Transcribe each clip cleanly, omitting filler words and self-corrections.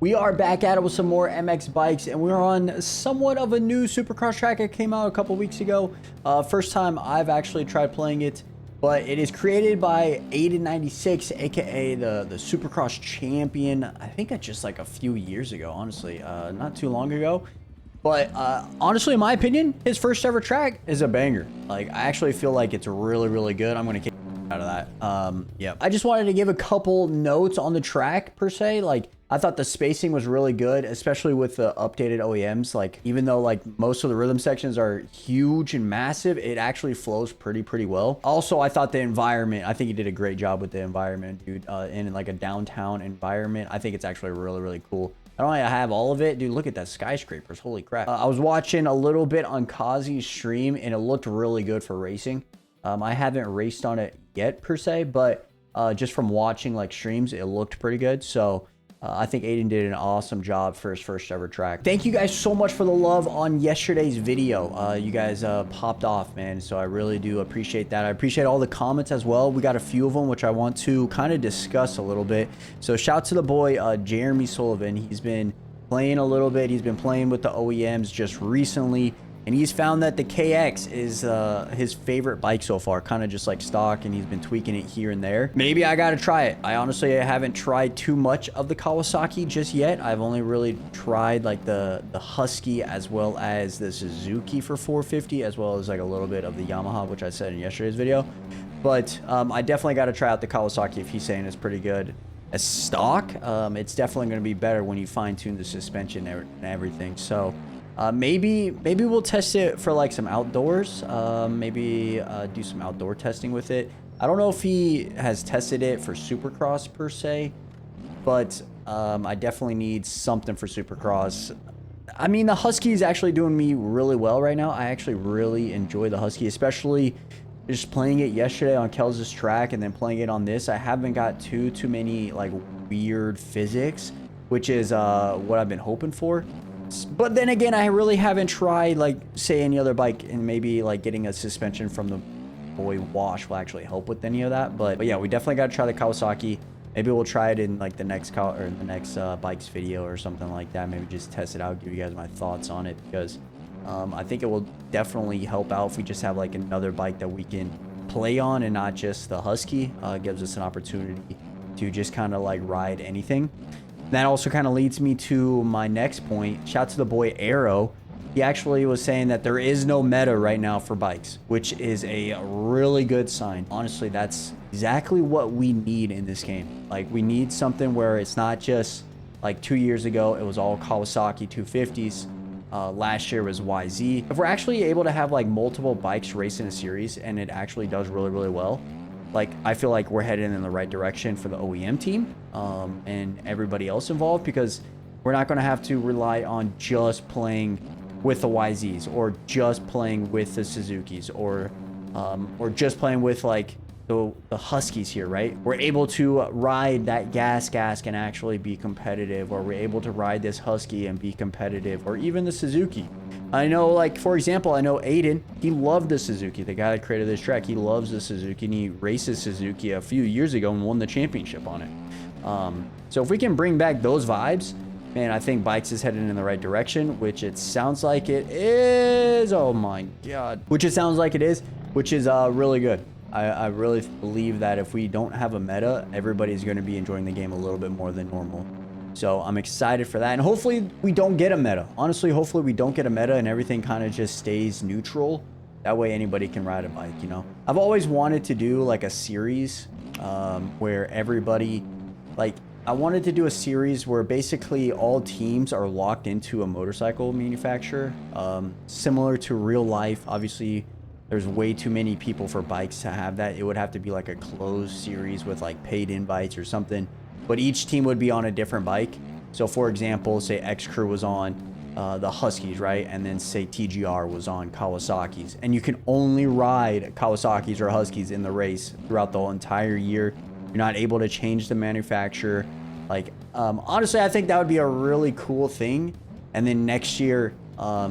We are back at it with some more MX bikes, and we're on somewhat of a new Supercross track that came out a couple weeks ago. First time I've actually tried playing it, but it is created by Aiden96, aka the Supercross champion. I think that's just like a few years ago, honestly, not too long ago. But honestly, in my opinion, his first ever track is a banger. Like, I actually feel like it's really good. I'm gonna kick out of that. Yeah, I just wanted to give a couple notes on the track per se. Like, I thought the spacing was really good, especially with the updated OEMs. Like, even though like most of the rhythm sections are huge and massive, it actually flows pretty well. Also, I thought the environment, I think he did a great job with the environment, dude. In like a downtown environment, I think it's actually really cool. I don't have all of it, dude. Look at that skyscrapers, holy crap. I was watching a little bit on Kazi's stream, and it looked really good for racing. I haven't raced on it yet per se, but just from watching like streams, it looked pretty good. So I think Aiden did an awesome job for his first ever track. Thank you guys so much for the love on yesterday's video. You guys popped off, man. So I really do appreciate that. I appreciate all the comments as well. We got a few of them, which I want to kind of discuss a little bit. So shout to the boy, Jeremy Sullivan. He's been playing a little bit. He's been playing with the OEMs just recently. And he's found that the KX is his favorite bike so far, kind of just like stock, and he's been tweaking it here and there. Maybe I got to try it. I honestly haven't tried too much of the Kawasaki just yet. I've only really tried like the Husky as well as the Suzuki for 450, as well as like a little bit of the Yamaha, which I said in yesterday's video. But I definitely got to try out the Kawasaki if he's saying it's pretty good. As stock, it's definitely going to be better when you fine tune the suspension and everything. So maybe we'll test it for like some outdoors. Maybe do some outdoor testing with it. I don't know if he has tested it for Supercross per se, but I definitely need something for Supercross. I mean, the Husky is actually doing me really well right now. I actually really enjoy the Husky, especially just playing it yesterday on Kels's track and then playing it on this. I haven't got too many like weird physics, which is what I've been hoping for. But then again, I really haven't tried like say any other bike, and maybe like getting a suspension from the boy Wash will actually help with any of that. But yeah, we definitely got to try the Kawasaki. Maybe we'll try it in like the next bikes video or something like that. Maybe just test it out, give you guys my thoughts on it, because I think it will definitely help out if we just have like another bike that we can play on and not just the Husky. It gives us an opportunity to just kind of like ride anything. That also kind of leads me to my next point. Shout out to the boy Arrow. He actually was saying that there is no meta right now for bikes, which is a really good sign. Honestly, that's exactly what we need in this game. Like, we need something where it's not just like 2 years ago, it was all Kawasaki 250s. Last year was YZ. If we're actually able to have like multiple bikes race in a series and it actually does really well, like, I feel like we're headed in the right direction for the OEM team and everybody else involved, because we're not going to have to rely on just playing with the YZs or just playing with the Suzukis or just playing with like the Huskies here, right? We're able to ride that gas and actually be competitive, or we're able to ride this Husky and be competitive, or even the Suzuki. I know, like, for example, I know Aiden, he loved the Suzuki. The guy that created this track, he loves the Suzuki, and he races Suzuki a few years ago and won the championship on it. So if we can bring back those vibes, man, I think bikes is headed in the right direction, which it sounds like it is. Oh my God. Which it sounds like it is, which is really good. I really believe that if we don't have a meta, everybody's going to be enjoying the game a little bit more than normal. So I'm excited for that. And hopefully we don't get a meta. Honestly, hopefully we don't get a meta and everything kind of just stays neutral. That way anybody can ride a bike, you know? I've always wanted to do like a series where everybody, like, I wanted to do a series where basically all teams are locked into a motorcycle manufacturer. Similar to real life. Obviously, there's way too many people for bikes to have that. It would have to be like a closed series with like paid invites or something. But each team would be on a different bike. So for example, say X Crew was on the Huskies, right? And then say TGR was on Kawasaki's. And you can only ride Kawasaki's or Huskies in the race throughout the whole entire year. You're not able to change the manufacturer. Like, honestly, I think that would be a really cool thing. And then next year,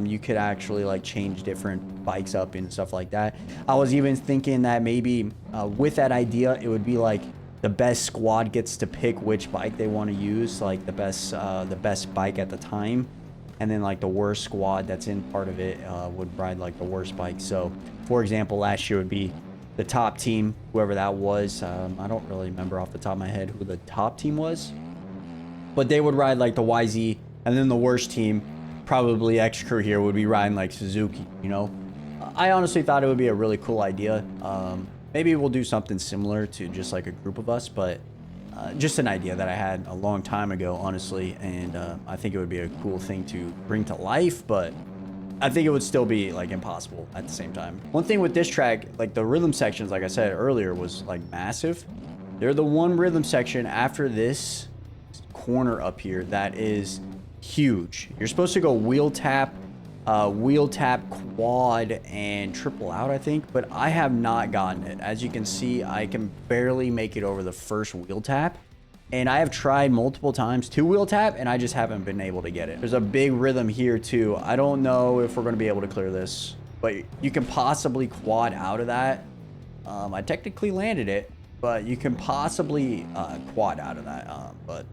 you could actually like change different bikes up and stuff like that. I was even thinking that maybe with that idea, it would be like the best squad gets to pick which bike they want to use, like the best bike at the time, and then like the worst squad that's in part of it would ride like the worst bike. So for example, last year would be the top team, whoever that was. I don't really remember off the top of my head who the top team was, but they would ride like the YZ, and then the worst team, probably X Crew here, would be riding like Suzuki, you know. I honestly thought it would be a really cool idea. Maybe we'll do something similar to just like a group of us, but just an idea that I had a long time ago, honestly, and I think it would be a cool thing to bring to life, but I think it would still be like impossible at the same time. One thing with this track, like the rhythm sections, like I said earlier, was like massive. They're the one rhythm section after this corner up here that is huge. You're supposed to go wheel tap, quad, and triple out, I think, but I have not gotten it. As you can see, I can barely make it over the first wheel tap, and I have tried multiple times to wheel tap, and I just haven't been able to get it. There's a big rhythm here too. I don't know if we're going to be able to clear this, but you can possibly quad out of that. I technically landed it, but you can possibly quad out of that, but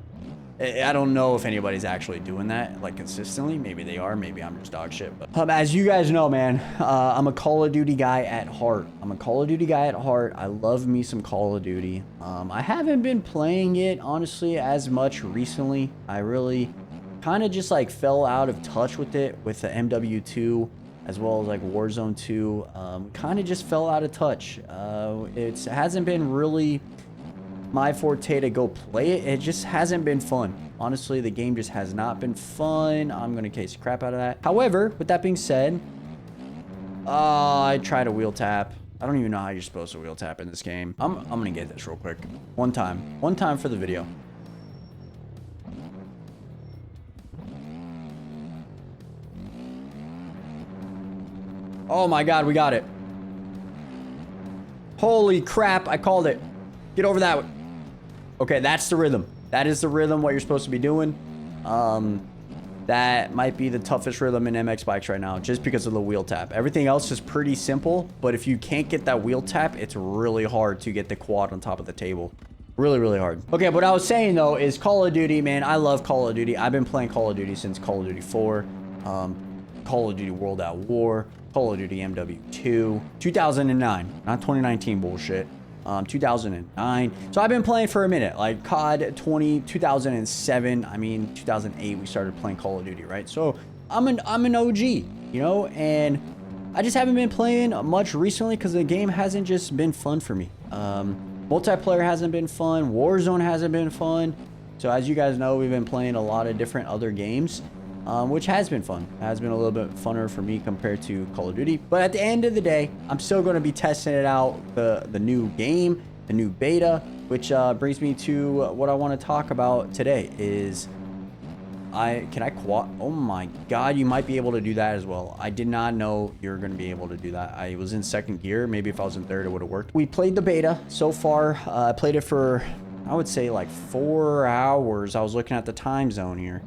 I don't know if anybody's actually doing that like consistently. Maybe they are, maybe I'm just dog shit. But as you guys know, man, I'm a Call of Duty guy at heart. I love me some Call of Duty. I haven't been playing it honestly as much recently. I really kind of just like fell out of touch with it with the MW2 as well as like Warzone 2. Kind of just fell out of touch. It hasn't been really my forte to go play it. It just hasn't been fun. Honestly, the game just has not been fun. I'm gonna case the crap out of that. However, with that being said, I tried a wheel tap. I don't even know how you're supposed to wheel tap in this game. I'm gonna get this real quick. One time for the video. Oh my god, we got it. Holy crap, I called it. Get over that one. Okay, that's the rhythm. That is the rhythm, what you're supposed to be doing. That might be the toughest rhythm in MX bikes right now, just because of the wheel tap. Everything else is pretty simple, but if you can't get that wheel tap, it's really hard to get the quad on top of the table. Really, really hard. Okay, what I was saying though is Call of Duty, man. I love Call of Duty. I've been playing Call of Duty since Call of Duty 4, Call of Duty World at War, Call of Duty MW2, 2009, not 2019 bullshit. 2009. So I've been playing for a minute, like COD 2007. I mean, 2008 we started playing Call of Duty, right? So I'm an OG, you know, and I just haven't been playing much recently because the game hasn't just been fun for me. Multiplayer hasn't been fun. Warzone hasn't been fun. So as you guys know, we've been playing a lot of different other games, which has been fun. It has been a little bit funner for me compared to Call of Duty. But at the end of the day, I'm still going to be testing it out, the new game, the new beta, which brings me to what I want to talk about today is can I quad? Oh my god, you might be able to do that as well. I did not know you were going to be able to do that. I was in second gear. Maybe if I was in third, it would have worked. We played the beta so far. I played it for, I would say, like 4 hours. I was looking at the time zone here.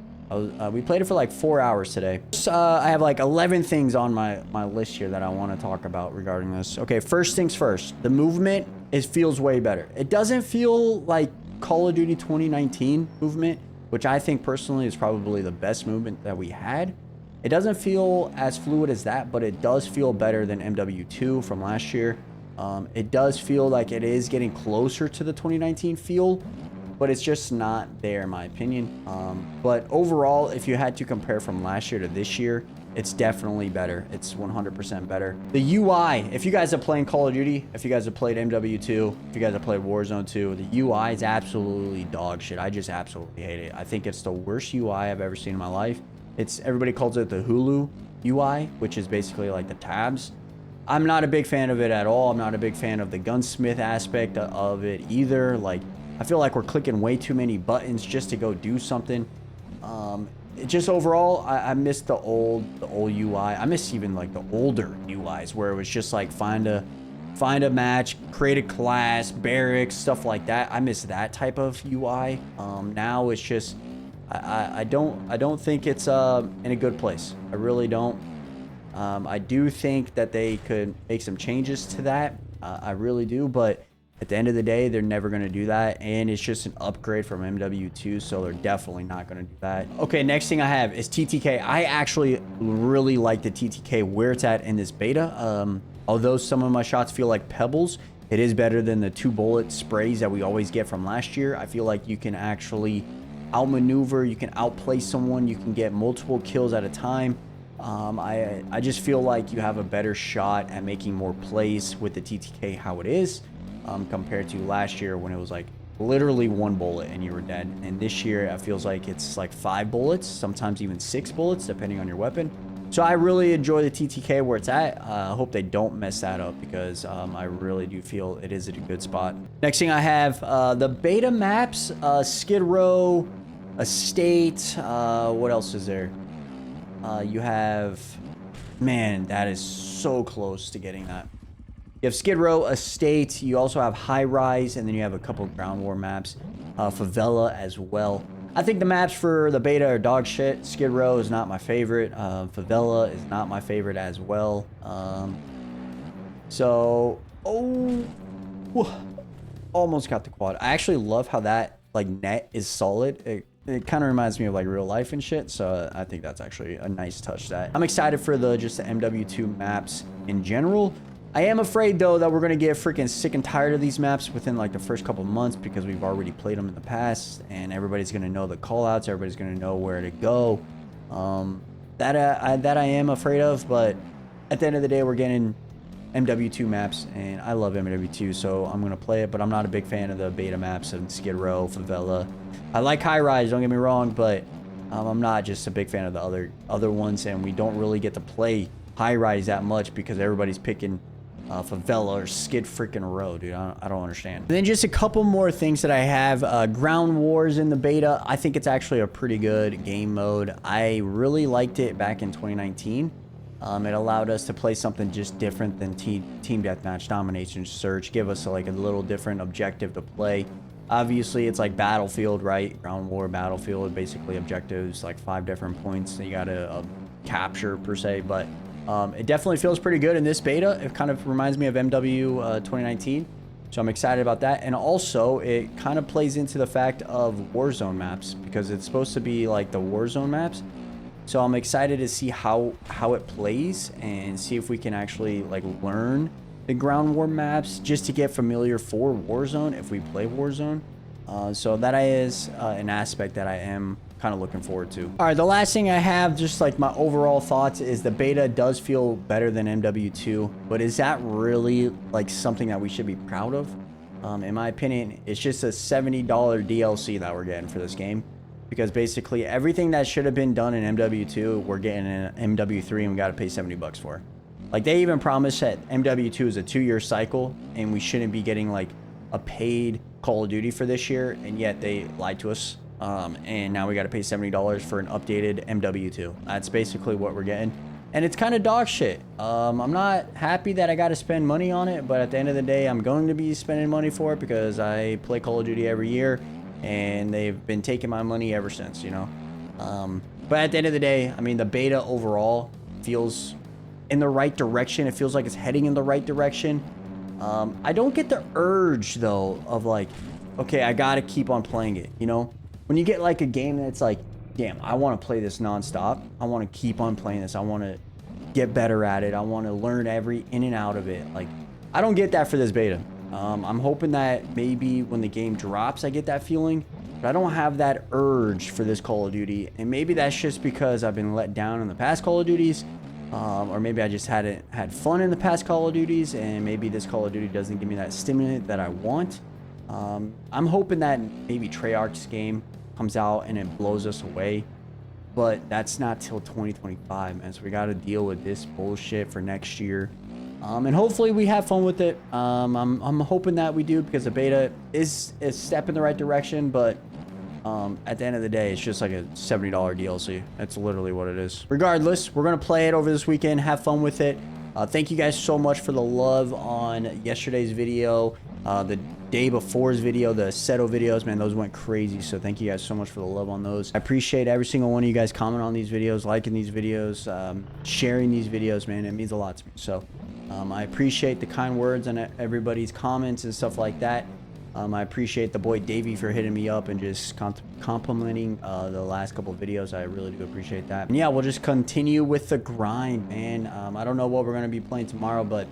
We played it for like 4 hours today. I have like 11 things on my list here that I want to talk about regarding this. Okay, first things first. The movement, it feels way better. It doesn't feel like Call of Duty 2019 movement, which I think personally is probably the best movement that we had. It doesn't feel as fluid as that, but it does feel better than MW2 from last year. It does feel like it is getting closer to the 2019 feel, but it's just not there in my opinion. But overall, if you had to compare from last year to this year, it's definitely better. It's 100% better. The UI, if you guys are playing Call of Duty, if you guys have played MW2, if you guys have played Warzone 2, the UI is absolutely dog shit. I just absolutely hate it. I think it's the worst UI I've ever seen in my life. Everybody calls it the Hulu UI, which is basically like the tabs. I'm not a big fan of it at all. I'm not a big fan of the gunsmith aspect of it either. Like, I feel like we're clicking way too many buttons just to go do something. Just overall, I miss the old UI. I miss even like the older UIs where it was just like find a match, create a class, barracks, stuff like that. I miss that type of UI. Now it's just I don't think it's in a good place. I really don't. I do think that they could make some changes to that. I really do, but at the end of the day, they're never going to do that. And it's just an upgrade from MW2. So they're definitely not going to do that. Okay, next thing I have is TTK. I actually really like the TTK where it's at in this beta. Although some of my shots feel like pebbles, it is better than the 2-bullet sprays that we always get from last year. I feel like you can actually outmaneuver, you can outplay someone, you can get multiple kills at a time. I just feel like you have a better shot at making more plays with the TTK how it is, compared to last year when it was like literally 1 bullet and you were dead. And this year it feels like it's like 5 bullets, sometimes even 6 bullets depending on your weapon. So I really enjoy the TTK where it's at. I hope they don't mess that up because I really do feel it is at a good spot. Next thing I have, the beta maps, Skid Row, Estate, what else is there? You have, man, that is so close to getting that. You have Skid Row, Estate, you also have High Rise, and then you have a couple of Ground War maps, Favela as well. I think the maps for the beta are dog shit. Skid Row is not my favorite. Favela is not my favorite as well. Almost got the quad. I actually love how that like net is solid. It kind of reminds me of like real life and shit. So I think that's actually a nice touch. That I'm excited for just the MW2 maps in general. I am afraid though that we're gonna get freaking sick and tired of these maps within like the first couple months because we've already played them in the past and everybody's gonna know the callouts, everybody's gonna know where to go. That I am afraid of, but at the end of the day we're getting MW2 maps and I love MW2, so I'm gonna play it, but I'm not a big fan of the beta maps of Skid Row, Favela. I like High Rise, don't get me wrong, but I'm not just a big fan of the other ones, and we don't really get to play High Rise that much because everybody's picking Favela or Skid freaking Row, dude. I don't understand. And then just a couple more things that I have. Ground Wars in the beta. I think it's actually a pretty good game mode. I really liked it back in 2019. It allowed us to play something just different than team deathmatch, domination, search. Give us like a little different objective to play. Obviously, it's like Battlefield, right? Ground War, Battlefield, basically objectives, like 5 different points that you gotta capture per se, but it definitely feels pretty good in this beta. It kind of reminds me of MW 2019, so I'm excited about that. And also, it kind of plays into the fact of Warzone maps because it's supposed to be like the Warzone maps. So I'm excited to see how it plays and see if we can actually like learn the Ground War maps just to get familiar for Warzone if we play Warzone. So that is an aspect that I am kind of looking forward to. All right, the last thing I have, just like my overall thoughts, is the beta does feel better than MW2, but is that really like something that we should be proud of? In my opinion, it's just a $70 DLC that we're getting for this game, because basically everything that should have been done in MW2, we're getting in MW3 and we got to pay 70 bucks for. Like they even promised that MW2 is a 2-year cycle and we shouldn't be getting like a paid Call of Duty for this year, and yet they lied to us. And now we got to pay $70 for an updated MW2. That's basically what we're getting, and it's kind of dog shit. I'm not happy that I got to spend money on it, but at the end of the day, I'm going to be spending money for it because I play Call of Duty every year, and they've been taking my money ever since, you know. But at the end of the day, I mean, the beta overall feels in the right direction. It feels like it's heading in the right direction. I don't get the urge though of like, okay, I gotta keep on playing it, you know. When you get like a game that's like, damn, I want to play this nonstop. I want to keep on playing this. I want to get better at it. I want to learn every in and out of it. Like, I don't get that for this beta. I'm hoping that maybe when the game drops, I get that feeling, but I don't have that urge for this Call of Duty. And maybe that's just because I've been let down in the past Call of Duties, or maybe I just hadn't had fun in the past Call of Duties, and maybe this Call of Duty doesn't give me that stimulant that I want. I'm hoping that maybe Treyarch's game comes out and it blows us away, but that's not till 2025, man. So we got to deal with this bullshit for next year, and hopefully we have fun with it. I'm hoping that we do, because the beta is a step in the right direction, but at the end of the day, it's just like a $70 DLC. That's literally what it is. Regardless, we're gonna play it over this weekend, have fun with it. Thank you guys so much for the love on yesterday's video. The day before's video, the Seto videos, man, those went crazy. So thank you guys so much for the love on those. I appreciate every single one of you guys commenting on these videos, liking these videos, sharing these videos, man. It means a lot to me. So I appreciate the kind words and everybody's comments and stuff like that. I appreciate the boy Davey for hitting me up and just complimenting the last couple of videos. I really do appreciate that. And yeah, we'll just continue with the grind, man. I don't know what we're going to be playing tomorrow, but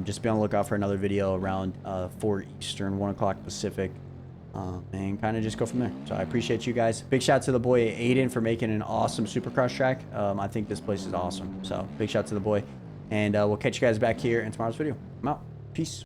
just be on the lookout for another video around 4 Eastern, 1 o'clock Pacific, and kind of just go from there. So I appreciate you guys. Big shout out to the boy Aiden for making an awesome Supercross track. I think this place is awesome. So big shout out to the boy. And we'll catch you guys back here in tomorrow's video. I'm out. Peace.